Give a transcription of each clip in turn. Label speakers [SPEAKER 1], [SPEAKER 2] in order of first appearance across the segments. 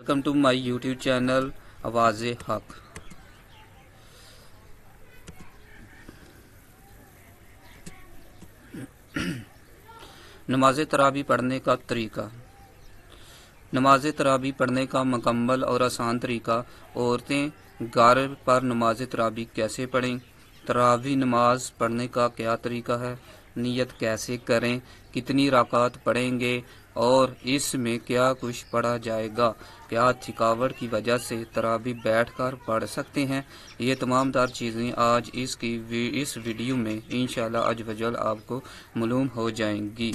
[SPEAKER 1] Welcome to my YouTube channel Awaz Haq. نماز تراویح پڑھنے کا طریقہ۔ نماز تراویح پڑھنے کا مکمل اور آسان طریقہ۔ عورتیں گھر پر نماز تراویح کیسے پڑھیں؟ تراویح نماز پڑھنے کا کیا طریقہ ہے؟ نیت کیسے کریں؟ کتنی رکعت پڑھیں گے اور اس میں کیا کچھ پڑھا جائے گا؟ کیا تھکاوٹ کی وجہ سے تراویح بیٹھ کر پڑھ سکتے ہیں؟ یہ تمام تر چیزیں آج اس ویڈیو میں انشاءاللہ عز و جل آپ کو معلوم ہو جائیں گی۔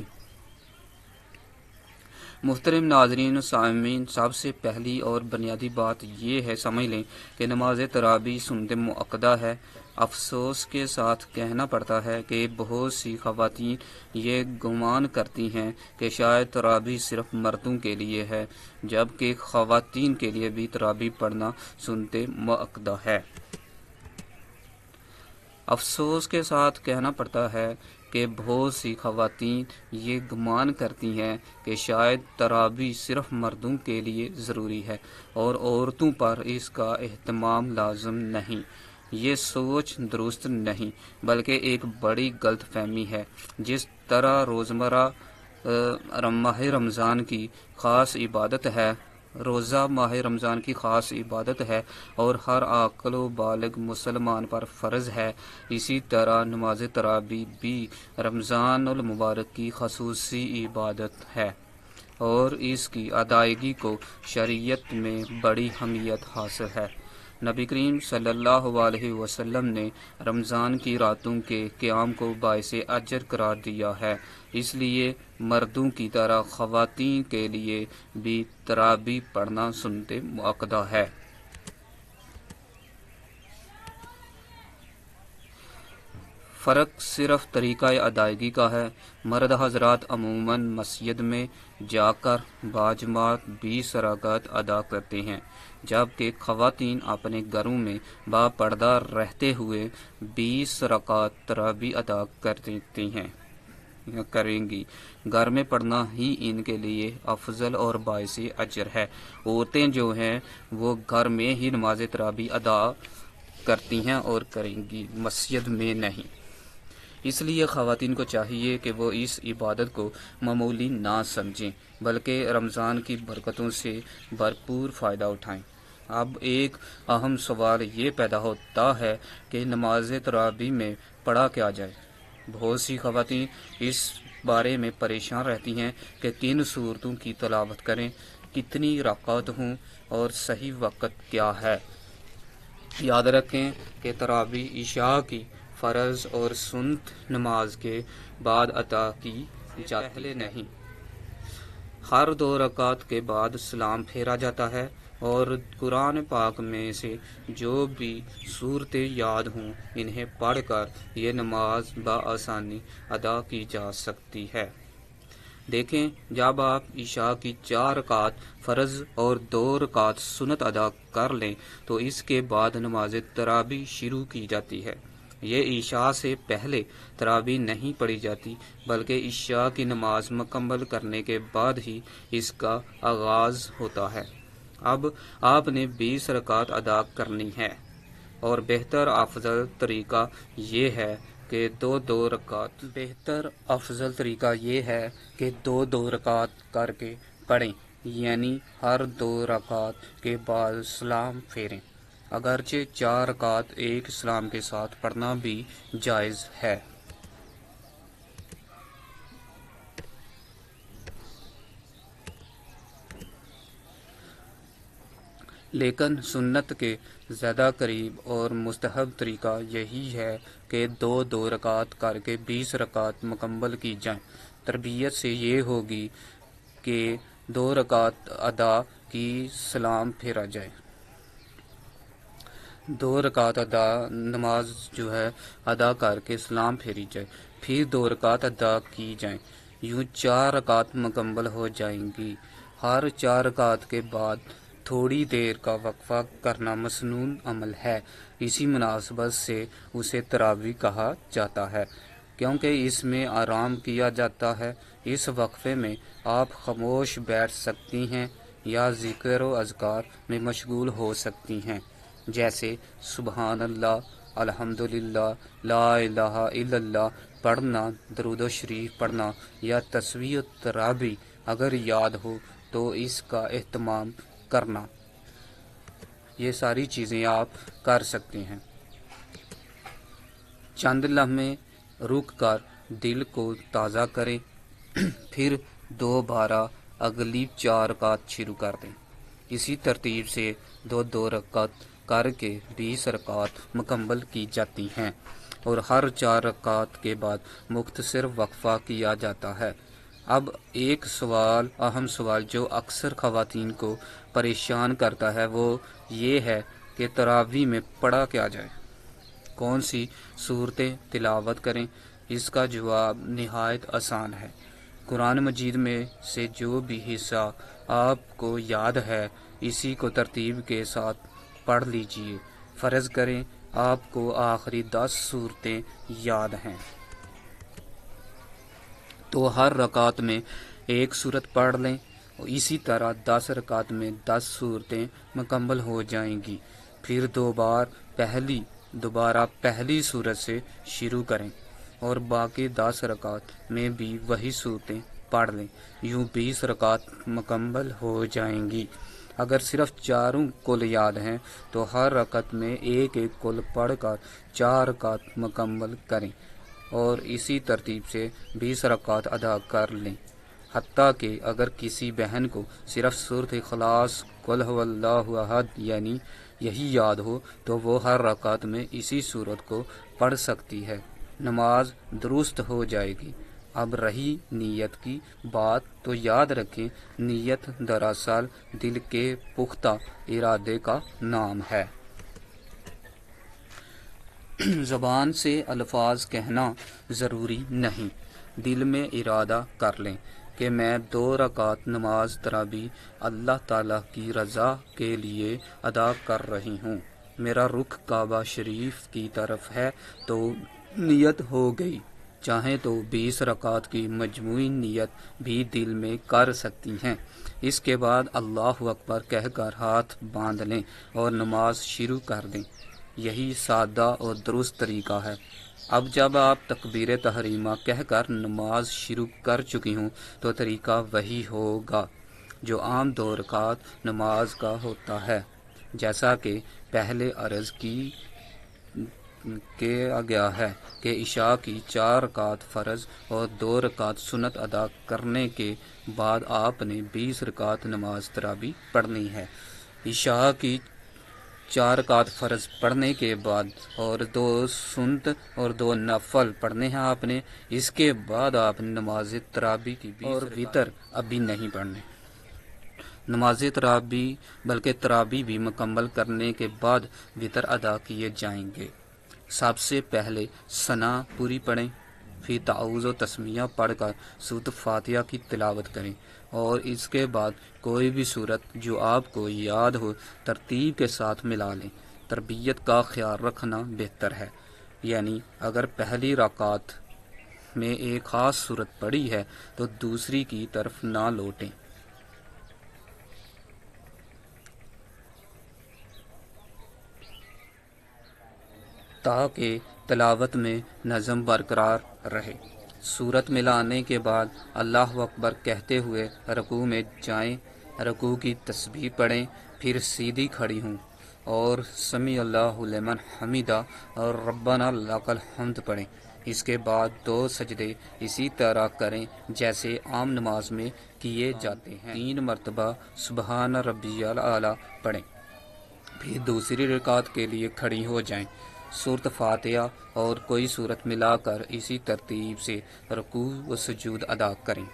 [SPEAKER 1] محترم ناظرین و سامعین، سب سے پہلی اور بنیادی بات یہ ہے سمجھ لیں کہ نماز تراویح سنت مؤکدہ ہے۔ افسوس کے ساتھ کہنا پڑتا ہے کہ بہت سی خواتین یہ گمان کرتی ہیں کہ شاید تراویح صرف مردوں کے لیے ہے، جبکہ خواتین کے لیے بھی تراویح پڑھنا سنت مؤکدہ ہے۔ افسوس کے ساتھ کہنا پڑتا ہے کہ بہت سی خواتین یہ گمان کرتی ہیں کہ شاید تراویح صرف مردوں کے لیے ضروری ہے اور عورتوں پر اس کا اہتمام لازم نہیں۔ یہ سوچ درست نہیں بلکہ ایک بڑی غلط فہمی ہے۔ جس طرح روزمرہ ماہ رمضان کی خاص عبادت ہے، روزہ ماہ رمضان کی خاص عبادت ہے اور ہر عاقل و بالغ مسلمان پر فرض ہے، اسی طرح نماز تراویح بھی رمضان المبارک کی خصوصی عبادت ہے اور اس کی ادائیگی کو شریعت میں بڑی اہمیت حاصل ہے۔ نبی کریم صلی اللہ علیہ وسلم نے رمضان کی راتوں کے قیام کو باعث اجر قرار دیا ہے، اس لیے مردوں کی طرح خواتین کے لیے بھی تراویح پڑھنا سنت مؤکدہ ہے۔ فرق صرف طریقہ ادائیگی کا ہے۔ مرد حضرات عموماً مسجد میں جا کر باجماعت 20 رکعت ادا کرتے ہیں، جبکہ خواتین اپنے گھروں میں باپردہ رہتے ہوئے 20 رکعت تراویح ادا کریں گی۔ گھر میں پڑھنا ہی ان کے لیے افضل اور باعث اجر ہے۔ عورتیں جو ہیں وہ گھر میں ہی نماز تراویح ادا کرتی ہیں اور کریں گی، مسجد میں نہیں۔ اس لیے خواتین کو چاہیے کہ وہ اس عبادت کو معمولی نہ سمجھیں بلکہ رمضان کی برکتوں سے بھرپور فائدہ اٹھائیں۔ اب ایک اہم سوال یہ پیدا ہوتا ہے کہ نماز تراویح میں پڑھا کیا جائے۔ بہت سی خواتین اس بارے میں پریشان رہتی ہیں کہ کن سورتوں کی تلاوت کریں، کتنی رکعت ہوں اور صحیح وقت کیا ہے۔ یاد رکھیں کہ تراویح عشاء کی فرض اور سنت نماز کے بعد ادا کی جاتی ہے، نہیں۔ ہر 2 رکعت کے بعد سلام پھیرا جاتا ہے اور قرآن پاک میں سے جو بھی سورتیں یاد ہوں انہیں پڑھ کر یہ نماز بآسانی ادا کی جا سکتی ہے۔ دیکھیں، جب آپ عشاء کی 4 رکعت فرض اور 2 رکعت سنت ادا کر لیں تو اس کے بعد نماز تراویح شروع کی جاتی ہے۔ یہ عشاء سے پہلے تراویح نہیں پڑھی جاتی بلکہ عشاء کی نماز مکمل کرنے کے بعد ہی اس کا آغاز ہوتا ہے۔ اب آپ نے 20 رکعت ادا کرنی ہے اور بہتر افضل طریقہ یہ ہے کہ دو رکعت کر کے پڑھیں، یعنی ہر 2 رکعت کے بعد سلام پھیریں۔ اگرچہ 4 رکعت ایک سلام کے ساتھ پڑھنا بھی جائز ہے۔ لیکن سنت کے زیادہ قریب اور مستحب طریقہ یہی ہے کہ 2 رکعت کر کے 20 رکعت مکمل کی جائیں۔ تربیت سے یہ ہوگی کہ 2 رکعت ادا کی سلام پھیرا جائے، 2 رکعت نماز ادا کر کے سلام پھیری جائے، پھر 2 رکعت ادا کی جائیں، یوں 4 رکعت مکمل ہو جائیں گی۔ ہر 4 رکعت کے بعد تھوڑی دیر کا وقفہ کرنا مسنون عمل ہے، اسی مناسبت سے اسے تراویح کہا جاتا ہے کیونکہ اس میں آرام کیا جاتا ہے۔ اس وقفے میں آپ خاموش بیٹھ سکتی ہیں یا ذکر و اذکار میں مشغول ہو سکتی ہیں، جیسے سبحان اللہ، الحمدللہ، لا الہ الا اللہ پڑھنا، درود و شریف پڑھنا یا تسبیح و ترابی اگر یاد ہو تو اس کا اہتمام کرنا، یہ ساری چیزیں آپ کر سکتے ہیں۔ چند لمحے رک کر دل کو تازہ کریں، پھر دوبارہ اگلی 4 رکعت شروع کر دیں۔ اسی ترتیب سے دو رکعت کر کے 20 رکعت مکمل کی جاتی ہیں، اور ہر 4 رکعت کے بعد مختصر وقفہ کیا جاتا ہے۔ اب ایک اہم سوال جو اکثر خواتین کو پریشان کرتا ہے وہ یہ ہے کہ تراویح میں پڑھا کیا جائے، کون سی صورتیں تلاوت کریں۔ اس کا جواب نہایت آسان ہے۔ قرآن مجید میں سے جو بھی حصہ آپ کو یاد ہے اسی کو ترتیب کے ساتھ پڑھ لیجئے۔ فرض کریں آپ کو آخری 10 صورتیں یاد ہیں تو ہر رکعت میں ایک صورت پڑھ لیں، اسی طرح 10 رکعت میں 10 صورتیں مکمل ہو جائیں گی۔ پھر دوبارہ پہلی صورت سے شروع کریں اور باقی 10 رکعت میں بھی وہی صورتیں پڑھ لیں، یوں 20 رکعت مکمل ہو جائیں گی۔ اگر صرف 4 کل یاد ہیں تو ہر رکعت میں ایک کل پڑھ کر 4 رکعت مکمل کریں اور اسی ترتیب سے 20 رکعت ادا کر لیں۔ حتیٰ کہ اگر کسی بہن کو صرف سورۃ اخلاص، قل هو اللہ احد یعنی یہی یاد ہو تو وہ ہر رکعت میں اسی صورت کو پڑھ سکتی ہے، نماز درست ہو جائے گی۔ اب رہی نیت کی بات تو یاد رکھیں نیت دراصل دل کے پختہ ارادے کا نام ہے۔ زبان سے الفاظ کہنا ضروری نہیں، دل میں ارادہ کر لیں کہ میں 2 رکعت نماز تراویح اللہ تعالیٰ کی رضا کے لیے ادا کر رہی ہوں، میرا رخ کعبہ شریف کی طرف ہے تو نیت ہو گئی۔ چاہیں تو 20 رکعت کی مجموعی نیت بھی دل میں کر سکتی ہیں۔ اس کے بعد اللہ اکبر کہہ کر ہاتھ باندھ لیں اور نماز شروع کر دیں، یہی سادہ اور درست طریقہ ہے۔ اب جب آپ تکبیر تحریمہ کہہ کر نماز شروع کر چکی ہوں تو طریقہ وہی ہوگا جو عام 2 رکعت نماز کا ہوتا ہے، جیسا کہ پہلے عرض کیا گیا ہے کہ عشاء کی 4 رکعت فرض اور 2 رکعت سنت ادا کرنے کے بعد آپ نے 20 رکعت نماز تراویح پڑھنی ہے۔ عشاء کی 4 رکعت فرض پڑھنے کے بعد اور 2 سنت اور 2 نفل پڑھنے ہیں آپ نے، اس کے بعد آپ نماز تراویح کی اور وتر ابھی نہیں پڑھنے، نماز تراویح بلکہ تراویح بھی مکمل کرنے کے بعد وتر ادا کیے جائیں گے۔ سب سے پہلے ثنا پوری پڑھیں، پھر تعوذ و تسمیہ پڑھ کر سورۃ فاتحہ کی تلاوت کریں اور اس کے بعد کوئی بھی صورت جو آپ کو یاد ہو ترتیب کے ساتھ ملا لیں۔ تربیت کا خیال رکھنا بہتر ہے، یعنی اگر پہلی رکعت میں ایک خاص صورت پڑھی ہے تو دوسری کی طرف نہ لوٹیں۔ تاکہ تلاوت میں نظم برقرار رہے۔ صورت ملانے کے بعد اللہ اکبر کہتے ہوئے رکوع میں جائیں، رکوع کی تسبیح پڑھیں، پھر سیدھی کھڑی ہوں اور سمیع اللہ لمن حمیدہ اور ربنا لک الحمد پڑھیں۔ اس کے بعد 2 سجدے اسی طرح کریں جیسے عام نماز میں کیے جاتے ہیں۔ 3 مرتبہ سبحان ربی الاعلیٰ پڑھیں، پھر دوسری رکعت کے لیے کھڑی ہو جائیں، سورۃ فاتحہ اور کوئی صورت ملا کر اسی ترتیب سے رکوع و سجود ادا کریں۔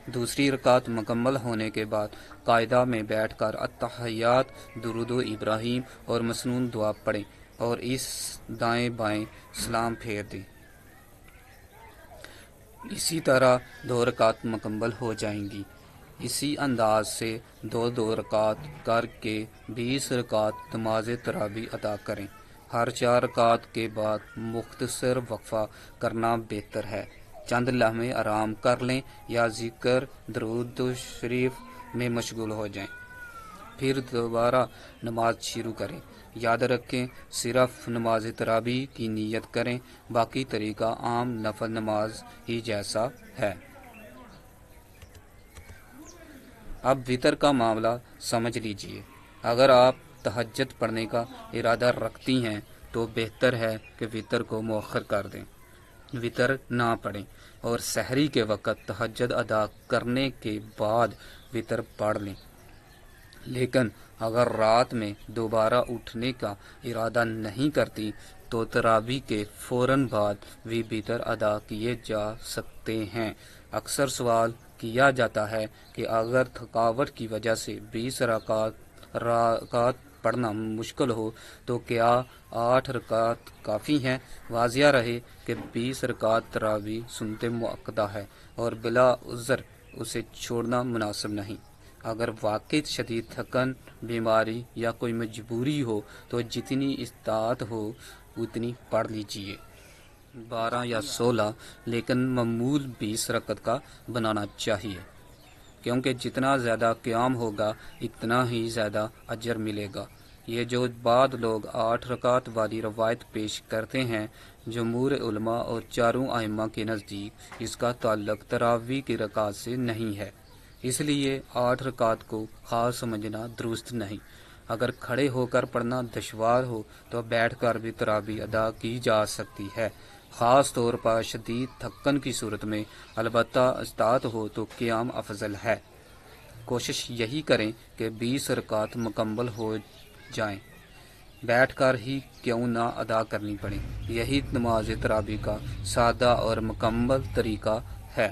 [SPEAKER 1] دوسری رکعت مکمل ہونے کے بعد قاعدہ میں بیٹھ کر التحیات، درود و ابراہیم اور مسنون دعا پڑھیں اور اس دائیں بائیں سلام پھیر دیں۔ اسی طرح 2 رکعت مکمل ہو جائیں گی۔ اسی انداز سے 2 رکعت کر کے 20 رکعت نماز تراویح ادا کریں۔ ہر 4 رکعت کے بعد مختصر وقفہ کرنا بہتر ہے، چند لمحے آرام کر لیں یا ذکر، درود شریف میں مشغول ہو جائیں۔ پھر دوبارہ نماز شروع کریں۔ یاد رکھیں صرف نماز تراویح کی نیت کریں، باقی طریقہ عام نفل نماز ہی جیسا ہے۔ اب وطر کا معاملہ سمجھ لیجئے۔ اگر آپ تہجد پڑھنے کا ارادہ رکھتی ہیں تو بہتر ہے کہ وطر کو مؤخر کر دیں، وطر نہ پڑھیں اور سحری کے وقت تہجد ادا کرنے کے بعد وطر پڑھ لیں۔ لیکن اگر رات میں دوبارہ اٹھنے کا ارادہ نہیں کرتی تو تراویح کے فوراً بعد بھی وطر ادا کیے جا سکتے ہیں۔ اکثر سوال کیا جاتا ہے کہ اگر تھکاوٹ کی وجہ سے 20 رکعات پڑھنا مشکل ہو تو کیا 8 رکعات کافی ہیں؟ واضح رہے کہ 20 رکعات تراویح سنت مؤکدہ ہے اور بلا عذر اسے چھوڑنا مناسب نہیں۔ اگر واقعی شدید تھکن، بیماری یا کوئی مجبوری ہو تو جتنی استطاعت ہو اتنی پڑھ لیجئے، 12 یا 16، لیکن معمول 20 رکعت کا بنانا چاہیے، کیونکہ جتنا زیادہ قیام ہوگا اتنا ہی زیادہ اجر ملے گا۔ یہ جو بعض لوگ 8 رکعت والی روایت پیش کرتے ہیں، جمہور علماء اور چاروں ائمہ کے نزدیک اس کا تعلق تراویح کی رکعات سے نہیں ہے، اس لیے 8 رکعات کو خاص سمجھنا درست نہیں۔ اگر کھڑے ہو کر پڑھنا دشوار ہو تو بیٹھ کر بھی تراویح ادا کی جا سکتی ہے، خاص طور پر شدید تھکن کی صورت میں۔ البتہ استطاعت ہو تو قیام افضل ہے۔ کوشش یہی کریں کہ 20 رکعت مکمل ہو جائیں، بیٹھ کر ہی کیوں نہ ادا کرنی پڑیں۔ یہی نماز تراویح کا سادہ اور مکمل طریقہ ہے۔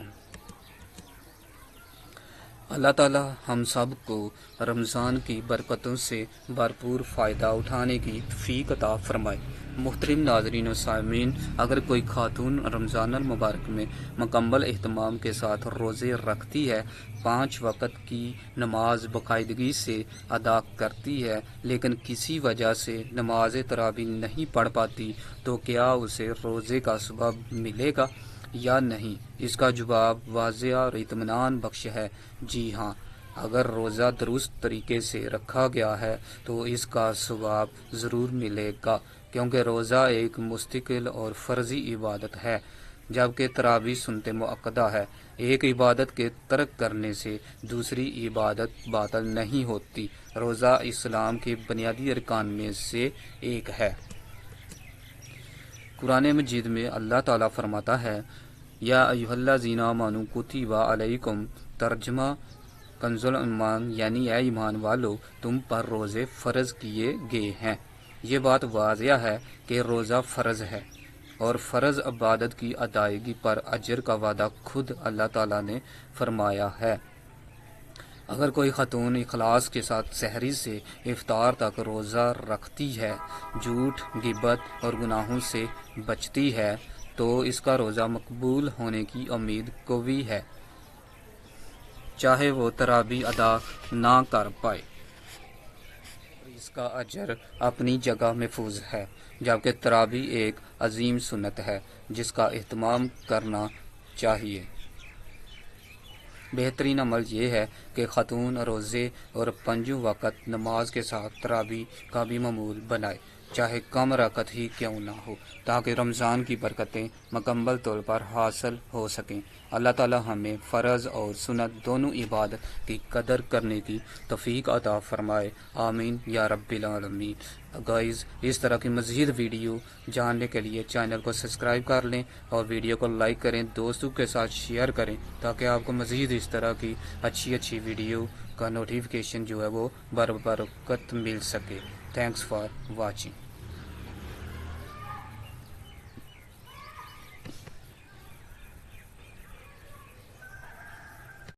[SPEAKER 1] اللہ تعالی ہم سب کو رمضان کی برکتوں سے بھرپور فائدہ اٹھانے کی توفیق عطا فرمائے۔ محترم ناظرین و سامعین، اگر کوئی خاتون رمضان المبارک میں مکمل اہتمام کے ساتھ روزے رکھتی ہے، 5 وقت کی نماز باقاعدگی سے ادا کرتی ہے، لیکن کسی وجہ سے نماز تراویح نہیں پڑھ پاتی تو کیا اسے روزے کا ثواب ملے گا یا نہیں؟ اس کا جواب واضح اور اطمینان بخش ہے، جی ہاں۔ اگر روزہ درست طریقے سے رکھا گیا ہے تو اس کا ثواب ضرور ملے گا، کیونکہ روزہ ایک مستقل اور فرضی عبادت ہے، جبکہ تراویح سنت مؤکدہ ہے۔ ایک عبادت کے ترک کرنے سے دوسری عبادت باطل نہیں ہوتی۔ روزہ اسلام کے بنیادی ارکان میں سے ایک ہے۔ قرآن مجید میں اللہ تعالیٰ فرماتا ہے، یا ایھا الذین آمنوا کتب علیکم، ترجمہ کنز الایمان، یعنی اے ایمان والو تم پر روزے فرض کیے گئے ہیں۔ یہ بات واضح ہے کہ روزہ فرض ہے اور فرض عبادت کی ادائیگی پر اجر کا وعدہ خود اللہ تعالیٰ نے فرمایا ہے۔ اگر کوئی خاتون اخلاص کے ساتھ سحری سے افطار تک روزہ رکھتی ہے، جھوٹ، غیبت اور گناہوں سے بچتی ہے، تو اس کا روزہ مقبول ہونے کی امید قوی ہے، چاہے وہ تراویح ادا نہ کر پائے۔ اس کا اجر اپنی جگہ محفوظ ہے، جبکہ تراویح ایک عظیم سنت ہے جس کا اہتمام کرنا چاہیے۔ بہترین عمل یہ ہے کہ خاتون روزے اور 5 وقت نماز کے ساتھ تراویح کا بھی معمول بنائے، چاہے کم رکعت ہی کیوں نہ ہو، تاکہ رمضان کی برکتیں مکمل طور پر حاصل ہو سکیں۔ اللہ تعالی ہمیں فرض اور سنت دونوں عبادت کی قدر کرنے کی توفیق عطا فرمائے، آمین یا رب العالمین۔ گائز، اس طرح کی مزید ویڈیو جاننے کے لیے چینل کو سبسکرائب کر لیں اور ویڈیو کو لائک کریں، دوستوں کے ساتھ شیئر کریں، تاکہ آپ کو مزید اس طرح کی اچھی ویڈیو کا نوٹیفیکیشن جو ہے وہ برکت مل سکے۔ Thanks for watching.